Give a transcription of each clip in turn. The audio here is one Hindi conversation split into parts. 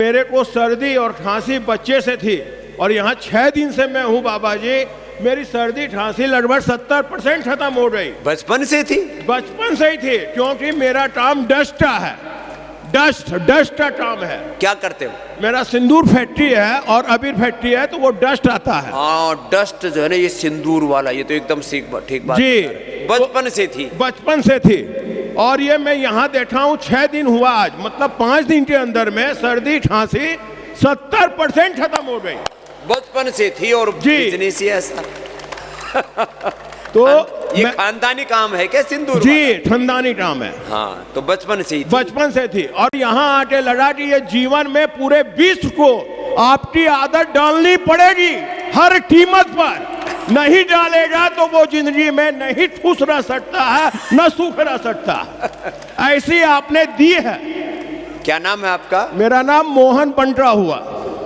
मेरे को सर्दी और खांसी बच्चे से थी और यहाँ 6 दिन से मैं हूँ बाबा जी, मेरी सर्दी खांसी लगभग 70% खत्म हो गई। बचपन से थी? बचपन से ही थी, क्योंकि मेरा काम डस्ट का है, डस्ट का काम है। क्या करते हो? मेरा सिंदूर फैक्ट्री है और अबीर फैक्ट्री है, तो वो डस्ट आता है। हाँ, डस्ट जो है ना, ये सिंदूर वाला, ये तो एकदम ठीक बात जी, बचपन से थी। बचपन से थी। और ये मैं यहाँ देखा हूँ 6 दिन हुआ आज, मतलब 5 दिन के अंदर में सर्दी खांसी 70% खत्म हो गई। बचपन से थी और बिजनेस ही ऐसा। तो ये खानदानी काम है क्या सिंदूर? जी, खानदानी काम है। हाँ, तो बचपन से ही थी। बचपन से थी। और यहाँ आके लगा कि ये जीवन में पूरे विश्व को आपकी आदत डालनी पड़ेगी हर कीमत पर। नहीं डालेगा तो वो जिंदगी में नहीं खुश रह सकता है, न सुख रह सकता। ऐसी आपने दी है। क्या नाम है आपका? मेरा नाम मोहन बंट्रा हुआ।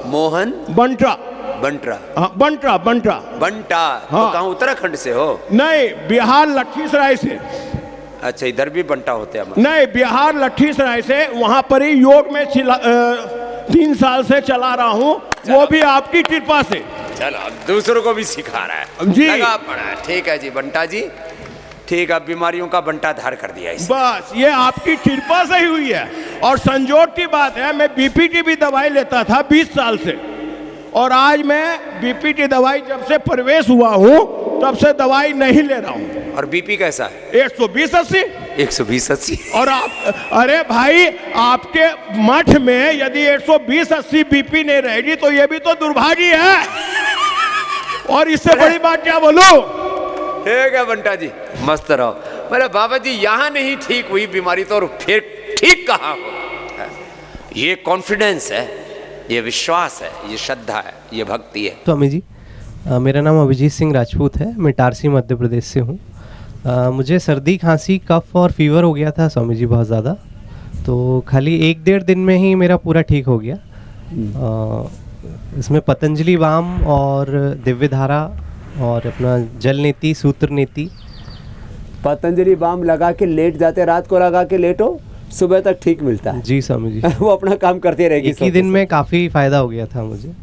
मोहन बंट्रा। बंट्रा? हाँ, बंट्रा। बंटा। हाँ। तो कहाँ, उत्तराखंड से हो? नहीं, बिहार लखीसराय से। अच्छा, इधर भी बंटा होते हैं? नहीं, बिहार लखीसराय से। वहां पर ही योग में 3 साल से चला रहा हूँ, वो भी आपकी कृपा से। चलो, दूसरों को भी सिखा रहा है जी। लगा पड़ा है। ठीक है जी बंटा जी, ठीक है। बीमारियों का बंटा धार कर दिया इसे। बस ये आपकी कृपा से ही हुई है। और संजोग की बात है, मैं बीपी की भी दवाई लेता था 20 साल से, और आज मैं बीपी की दवाई जब से प्रवेश हुआ हूँ तब से दवाई नहीं ले रहा हूँ। और बीपी कैसा है? 120/80। 120/80? और आप, अरे भाई, आपके मठ में यदि 120/80 बीपी नहीं रहेगी तो ये भी तो दुर्भाग्य है। और इससे बड़ी बात क्या बोलूं? ठीक है बंटा जी, मस्त रहो। मेरे बाबा जी, यहाँ नहीं ठीक हुई बीमारी तो और फिर ठीक कहाँ हो? ये कॉन्फिडेंस है, ये विश्वास है, ये श्रद्धा है, ये भक्ति है। स्वामी जी, मेरा नाम अभिजीत सिंह राजपूत है। मैं इटारसी मध्य प्रदेश से हूँ। मुझे सर्दी खांसी कफ और फीवर हो गया था स्वामी जी, बहुत ज़्यादा। तो खाली 1-1.5 दिन में ही मेरा पूरा ठीक हो गया। इसमें पतंजलि वाम और दिव्य धारा और अपना जल नीति, सूत्र नीति। पतंजलि बाम लगा के लेट जाते, रात को लगा के लेटो, सुबह तक ठीक मिलता है। जी स्वामी जी। वो अपना काम करते रहेगी। एक ही दिन में काफ़ी फायदा हो गया था मुझे।